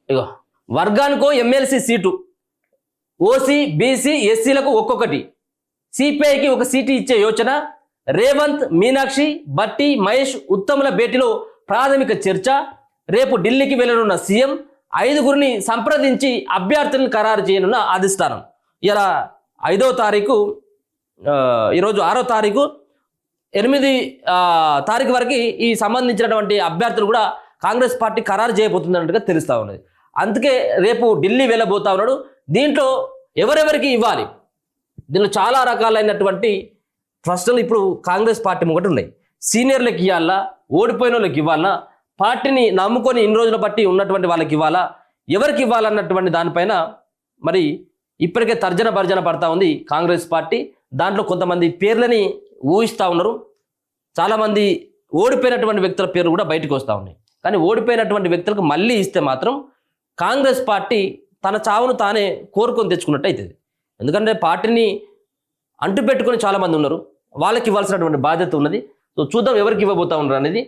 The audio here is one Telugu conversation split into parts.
ఇగో వర్గానికో ఎమ్మెల్సీ సీటు, ఓసీ బీసీ ఎస్సీలకు ఒక్కొక్కటి, సిపిఐకి ఒక సీటు ఇచ్చే యోచన, రేవంత్ మీనాక్షి బట్టి మహేష్ ఉత్తముల భేటీలో ప్రాథమిక చర్చ, రేపు ఢిల్లీకి వెళ్ళనున్న సీఎం, 5గురిని సంప్రదించి అభ్యర్థులను ఖరారు చేయనున్న అధిష్టానం. ఇలా 5వ తారీఖు, ఈరోజు 6వ తారీఖు, 8 తారీఖు వరకు ఈ సంబంధించినటువంటి అభ్యర్థులు కూడా కాంగ్రెస్ పార్టీ ఖరారు చేయబోతున్నట్టుగా తెలుస్తూ ఉన్నది. అందుకే రేపు ఢిల్లీ వెళ్ళబోతా ఉన్నాడు. దీంట్లో ఎవరెవరికి ఇవ్వాలి, దీనిలో చాలా రకాలైనటువంటి ప్రశ్నలు ఇప్పుడు కాంగ్రెస్ పార్టీ ముంగట ఉన్నాయి. సీనియర్లకు ఇవ్వాలా, ఓడిపోయిన వాళ్ళకి ఇవ్వాలా, పార్టీని నమ్ముకొని ఇన్ని రోజుల బట్టి ఉన్నటువంటి వాళ్ళకి ఇవ్వాలా, ఎవరికి ఇవ్వాలన్నటువంటి దానిపైన మరి ఇప్పటికే తర్జన భర్జన పడతా ఉంది కాంగ్రెస్ పార్టీ. దాంట్లో కొంతమంది పేర్లని ఊహిస్తూ ఉన్నారు. చాలామంది ఓడిపోయినటువంటి వ్యక్తుల పేర్లు కూడా బయటకు వస్తూ ఉన్నాయి. కానీ ఓడిపోయినటువంటి వ్యక్తులకు మళ్ళీ ఇస్తే మాత్రం కాంగ్రెస్ పార్టీ తన చావును తానే కోరుకొని తెచ్చుకున్నట్టు అవుతుంది. ఎందుకంటే పార్టీని అంటుపెట్టుకొని చాలామంది ఉన్నారు, వాళ్ళకి ఇవ్వాల్సినటువంటి బాధ్యత ఉన్నది. సో చూద్దాం ఎవరికి ఇవ్వబోతా ఉన్నారు అనేది.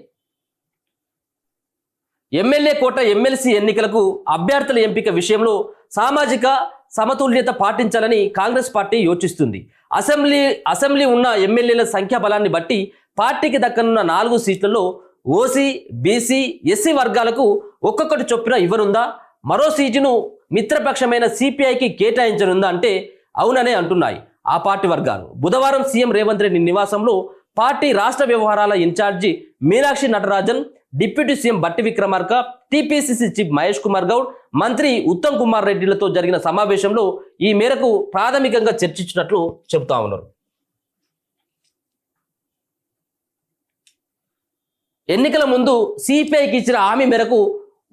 ఎమ్మెల్యే కోట ఎమ్మెల్సీ ఎన్నికలకు అభ్యర్థుల ఎంపిక విషయంలో సామాజిక సమతుల్యత పాటించాలని కాంగ్రెస్ పార్టీ యోచిస్తుంది. అసెంబ్లీ ఉన్న ఎమ్మెల్యేల సంఖ్యాబలాన్ని బట్టి పార్టీకి దక్కనున్న 4 సీట్లలో ఓసీ బీసీ ఎస్సీ వర్గాలకు ఒక్కొక్కటి చొప్పున ఇవ్వనుందా, మరో సీటును మిత్రపక్షమైన సిపిఐకి కేటాయించనుందా అంటే అవుననే అంటున్నాయి ఆ పార్టీ వర్గాలు. బుధవారం సీఎం రేవంత్ రెడ్డి నివాసంలో పార్టీ రాష్ట్ర వ్యవహారాల incharge Meenakshi Natarajan, deputy CM Bhatti Vikramarka, TPCC chief Mahesh Kumar Goud, మంత్రి ఉత్తమ్ కుమార్ రెడ్డిలతో జరిగిన సమావేశంలో ఈ మేరకు ప్రాథమికంగా చర్చించినట్లు చెబుతా ఉన్నారు. ఎన్నికల ముందు సిపిఐకి ఇచ్చిన హామీ మేరకు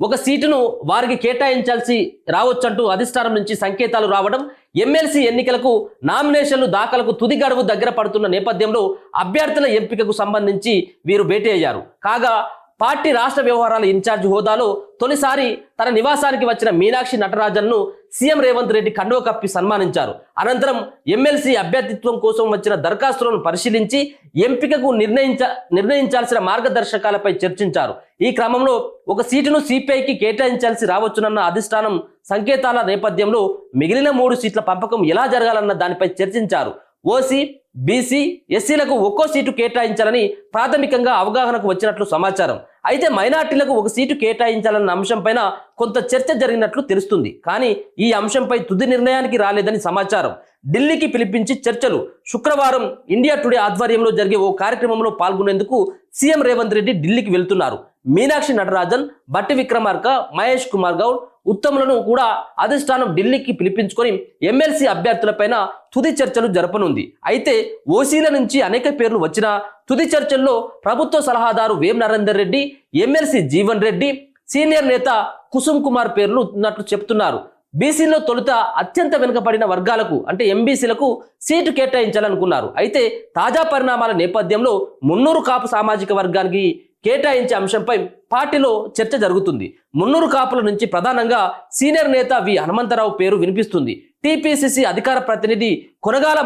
ఒక సీటును వారికి కేటాయించాల్సి రావచ్చంటూ అధిష్టానం నుంచి సంకేతాలు రావడం, ఎమ్మెల్సీ ఎన్నికలకు నామినేషన్లు దాఖలకు తుది గడువు దగ్గర పడుతున్న నేపథ్యంలో అభ్యర్థుల ఎంపికకు సంబంధించి వీరు భేటీ అయ్యారు. కాగా పార్టీ రాష్ట్ర వ్యవహారాల ఇన్ఛార్జ్ హోదాలో తొలిసారి తన నివాసానికి వచ్చిన మీనాక్షి నటరాజన్ను సీఎం రేవంత్ రెడ్డి కండువ కప్పి సన్మానించారు. అనంతరం ఎమ్మెల్సీ అభ్యర్థిత్వం కోసం వచ్చిన దరఖాస్తులను పరిశీలించి ఎంపికకు నిర్ణయించాల్సిన మార్గదర్శకాలపై చర్చించారు. ఈ క్రమంలో ఒక సీటును సిపిఐకి కేటాయించాల్సి రావచ్చునన్న అధిష్టానం సంకేతాల నేపథ్యంలో మిగిలిన 3 సీట్ల పంపకం ఎలా జరగాలన్న దానిపై చర్చించారు. ఓసీ బీసీ ఎస్సీలకు ఒక్కో సీటు కేటాయించాలని ప్రాథమికంగా అవగాహనకు వచ్చినట్లు సమాచారం. అయితే మైనార్టీలకు ఒక సీటు కేటాయించాలన్న అంశంపైన కొంత చర్చ జరిగినట్లు తెలుస్తుంది. కానీ ఈ అంశంపై తుది నిర్ణయానికి రాలేదని సమాచారం. ఢిల్లీకి పిలిపించి చర్చలు. శుక్రవారం ఇండియా టుడే ఆధ్వర్యంలో జరిగే ఓ కార్యక్రమంలో పాల్గొనేందుకు సీఎం రేవంత్ రెడ్డి ఢిల్లీకి వెళ్తున్నారు. మీనాక్షి నటరాజన్, బట్టి విక్రమార్క, మహేష్ కుమార్ గౌడ్, ఉత్తములను కూడా అధిష్టానం ఢిల్లీకి పిలిపించుకొని ఎమ్మెల్సీ అభ్యర్థులపైన తుది చర్చలు జరపనుంది. అయితే ఓసీల నుంచి అనేక పేర్లు వచ్చినా తుది చర్చల్లో ప్రభుత్వ సలహాదారు వేం నరేందర్ రెడ్డి, ఎమ్మెల్సీ జీవన్ రెడ్డి, సీనియర్ నేత కుసుమ్ కుమార్ పేర్లు ఉన్నట్లు చెప్తున్నారు. బీసీలో తొలుత అత్యంత వెనుకబడిన వర్గాలకు అంటే ఎంబీసీలకు సీటు కేటాయించాలనుకున్నారు. అయితే తాజా పరిణామాల నేపథ్యంలో మున్నూరు కాపు సామాజిక వర్గానికి కేటాయించే అంశంపై పార్టీలో చర్చ జరుగుతుంది. మున్నూరు కాపుల నుంచి ప్రధానంగా సీనియర్ నేత వి హనుమంతరావు పేరు వినిపిస్తుంది. టీపీసీసీ అధికార ప్రతినిధి కొనగాల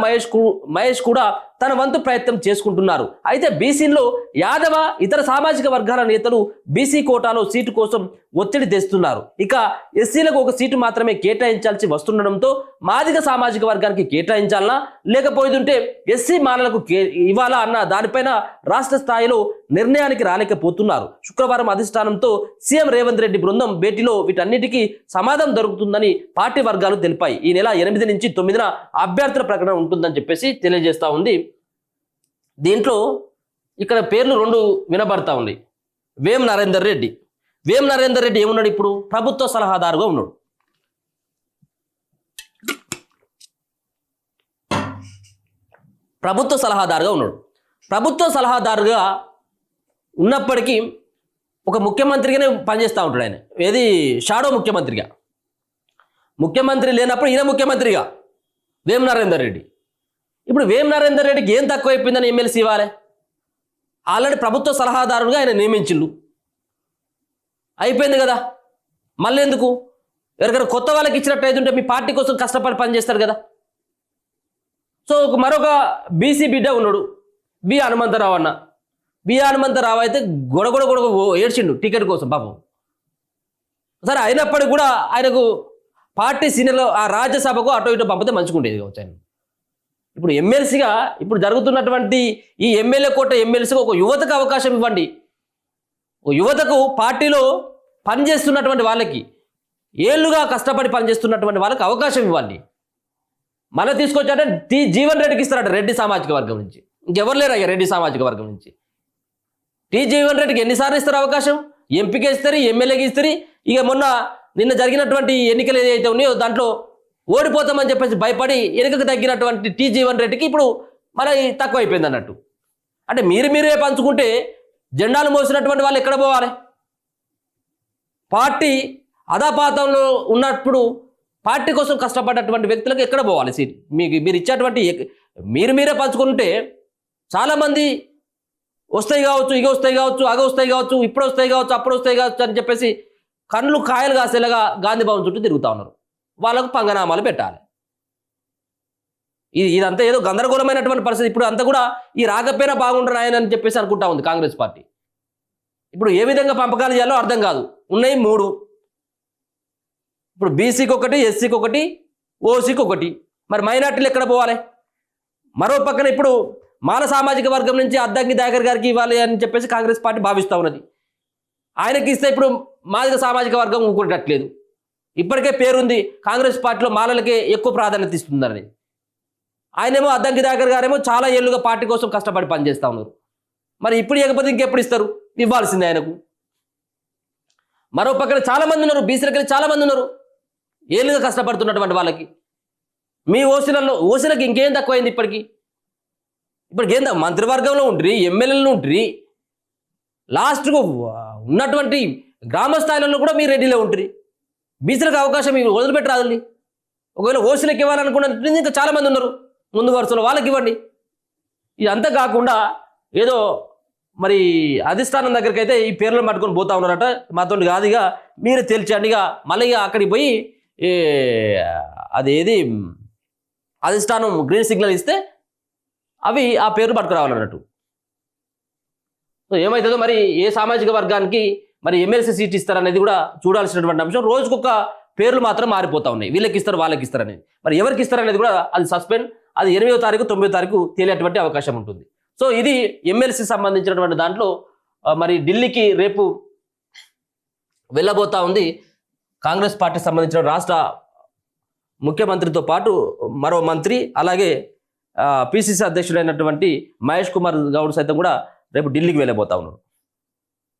మహేష్ కూడా తన వంతు ప్రయత్నం చేసుకుంటున్నారు. అయితే బీసీలో యాదవ ఇతర సామాజిక వర్గాల నేతలు బీసీ కోటాలో సీటు కోసం ఒత్తిడి తెస్తున్నారు. ఇక ఎస్సీలకు ఒక సీటు మాత్రమే కేటాయించాల్సి వస్తుండడంతో మాదిగ సామాజిక వర్గానికి కేటాయించాలనా లేకపోతుంటే ఎస్సీ మాలలకు ఇవ్వాలా అన్న దానిపైన రాష్ట్ర స్థాయిలో నిర్ణయానికి రాలేకపోతున్నారు. శుక్రవారం అధిష్టానంతో సీఎం రేవంత్ రెడ్డి బృందం భేటీలో వీటన్నిటికీ సమాధానం దొరుకుతుందని పార్టీ వర్గాలు తెలిపాయి. ఈ నెల 8 నుంచి 9న అభ్యర్థుల ప్రకటన ఉంటుందని చెప్పేసి తెలియజేస్తా ఉంది. దీంట్లో ఇక్కడ పేర్లు 2 వినబడతా ఉన్నాయి. వేం నరేందర్ రెడ్డి ఏమున్నాడు ఇప్పుడు? ప్రభుత్వ సలహాదారుగా ఉన్నాడు. ప్రభుత్వ సలహాదారుగా ఉన్నప్పటికీ ఒక ముఖ్యమంత్రిగానే పనిచేస్తూ ఉంటాడు ఆయన. ఏది షాడో ముఖ్యమంత్రి లేనప్పుడు ఈయన ముఖ్యమంత్రిగా వేం నరేందర్ రెడ్డి. ఇప్పుడు వేం నరేందర్ రెడ్డికి ఏం తక్కువైపోయిందని ఎమ్మెల్సీ ఇవ్వాలి? ఆల్రెడీ ప్రభుత్వ సలహాదారుగా ఆయన నియమించిండు, అయిపోయింది కదా. మళ్ళీ ఎందుకు? ఎవరికైనా కొత్త వాళ్ళకి ఇచ్చినట్టు అయితే మీ పార్టీ కోసం కష్టపడి పనిచేస్తారు కదా. సో మరొక బీసీ బిడ్డ ఉన్నాడు, బి హనుమంతరావు అన్న. బి హనుమంతరావు అయితే గొడగొడ ఏడ్చిండు టికెట్ కోసం. పాపం సరే అయినప్పటికీ కూడా ఆయనకు పార్టీ సీనియర్లు ఆ రాజ్యసభకు అటు ఇటు పంపితే మంచిగా ఉండేది కావచ్చు ఆయన. ఇప్పుడు ఎమ్మెల్సీగా ఇప్పుడు జరుగుతున్నటువంటి ఈ ఎమ్మెల్యే కోట ఎమ్మెల్సీగా ఒక యువతకు అవకాశం ఇవ్వండి. ఓ యువతకు పార్టీలో పనిచేస్తున్నటువంటి వాళ్ళకి ఏళ్ళుగా కష్టపడి పనిచేస్తున్నటువంటి వాళ్ళకి అవకాశం ఇవ్వండి. మళ్ళీ తీసుకొచ్చారంటే జీవన్ రెడ్డికి ఇస్తారట రెడ్డి సామాజిక వర్గం నుంచి. ఇంకెవరు లేరు అయ్యా రెడ్డి సామాజిక వర్గం నుంచి. జీవన్ రెడ్డికి ఎన్నిసార్లు ఇస్తారు అవకాశం? ఎంపీకి ఇస్తారు, ఎమ్మెల్యేకి ఇస్తారు. ఇక నిన్న జరిగినటువంటి ఎన్నికలు ఏదైతే ఉన్నాయో దాంట్లో ఓడిపోతామని చెప్పేసి భయపడి వెనుకకు తగ్గినటువంటి జీవన్ రెడ్డికి ఇప్పుడు మళ్ళీ తక్కువ అయిపోయింది అన్నట్టు. అంటే మీరే పంచుకుంటే జెండాలు మోసినటువంటి వాళ్ళు ఎక్కడ పోవాలి? పార్టీ అధాపాతంలో ఉన్నప్పుడు పార్టీ కోసం కష్టపడ్డటువంటి వ్యక్తులకు ఎక్కడ పోవాలి సీట్? మీరు ఇచ్చేటువంటి మీరే పంచుకుంటే చాలామంది వస్తాయి కావచ్చు, ఇగ వస్తాయి కావచ్చు, అగ వస్తాయి కావచ్చు, ఇప్పుడు వస్తాయి కావచ్చు, అప్పుడు వస్తాయి కావచ్చు అని చెప్పేసి కళ్ళు కాయలు కాసేలాగా గాంధీ భవన్ చుట్టూ తిరుగుతూ ఉన్నారు. వాళ్ళకు పంగనామాలు పెట్టాలి. ఇదంతా ఏదో గందరగోళమైనటువంటి పరిస్థితి. ఇప్పుడు అంతా కూడా ఈ రాకపోయినా బాగుండరు ఆయన అని చెప్పేసి అనుకుంటా ఉంది కాంగ్రెస్ పార్టీ. ఇప్పుడు ఏ విధంగా పంపకాలు చేయాలో అర్థం కాదు. ఉన్నాయి 3. ఇప్పుడు బీసీకి ఒకటి, ఎస్సీకి ఒకటి, ఓసీకి ఒకటి. మరి మైనార్టీలు ఎక్కడ పోవాలి? మరో పక్కన ఇప్పుడు మాల సామాజిక వర్గం నుంచి అద్దంకి దయాకర్ గారికి ఇవ్వాలి అని చెప్పేసి కాంగ్రెస్ పార్టీ భావిస్తూ ఉన్నది. ఆయనకి ఇస్తే ఇప్పుడు మాదిగ సామాజిక వర్గం ఊరుకునేటట్లేదు. ఇప్పటికే పేరుంది కాంగ్రెస్ పార్టీలో మాలలకే ఎక్కువ ప్రాధాన్యత ఇస్తుందని. ఆయనేమో అద్దంకి దయాకర్ గారేమో చాలా ఏళ్ళుగా పార్టీ కోసం కష్టపడి పనిచేస్తూ ఉన్నారు. మరి ఇప్పుడు ఇవ్వకపోతే ఇంకెప్పుడు ఇస్తారు? ఇవ్వాల్సిందే ఆయనకు. మరో పక్కన చాలామంది ఉన్నారు, బీసీలకి చాలామంది ఉన్నారు ఏళ్ళుగా కష్టపడుతున్నటువంటి వాళ్ళకి. మీ ఓసీలకు ఇంకేం తక్కువైంది? ఇప్పటికి ఏందా మంత్రివర్గంలో ఉండ్రి, ఎమ్మెల్యేలు ఉండ్రి, లాస్ట్కు ఉన్నటువంటి గ్రామ స్థాయిలలో కూడా మీరు రెడ్డిలో ఉంటుంది. బీసీలకు అవకాశం వదిలిపెట్టి రాదండి. ఒకవేళ ఓసీలకు ఇవ్వాలనుకున్నట్టు ఇంకా చాలామంది ఉన్నారు ముందు వరుసలో, వాళ్ళకి ఇవ్వండి. ఇదంతా కాకుండా ఏదో మరి అధిష్టానం దగ్గరికి అయితే ఈ పేర్లను పట్టుకొని పోతా ఉన్నారట. మాతో కాదుగా మీరు తెలిచండిగా మళ్ళీ అక్కడికి పోయి అదేది అధిష్టానం గ్రీన్ సిగ్నల్ ఇస్తే అవి ఆ పేర్లు పట్టుకురావాలన్నట్టు. సో ఏమవుతుందో మరి ఏ సామాజిక వర్గానికి మరి ఎమ్మెల్సీ సీట్ ఇస్తారనేది కూడా చూడాల్సినటువంటి అంశం. రోజుకొక పేర్లు మాత్రం మారిపోతా ఉన్నాయి. వీళ్ళకి ఇస్తారు, వాళ్ళకి ఇస్తారనేది. మరి ఎవరికి ఇస్తారనేది కూడా అది సస్పెండ్. అది 8వ తారీఖు 9వ తారీఖు తేలేటువంటి అవకాశం ఉంటుంది. సో ఇది ఎమ్మెల్సీ సంబంధించినటువంటి దాంట్లో మరి ఢిల్లీకి రేపు వెళ్ళబోతా ఉంది కాంగ్రెస్ పార్టీ సంబంధించిన రాష్ట్ర ముఖ్యమంత్రితో పాటు మరో మంత్రి, అలాగే పిసిసి అధ్యక్షుడైనటువంటి మహేష్ కుమార్ గౌడ్ సైతం కూడా రేపు ఢిల్లీకి వెళ్ళబోతా ఉన్నారు.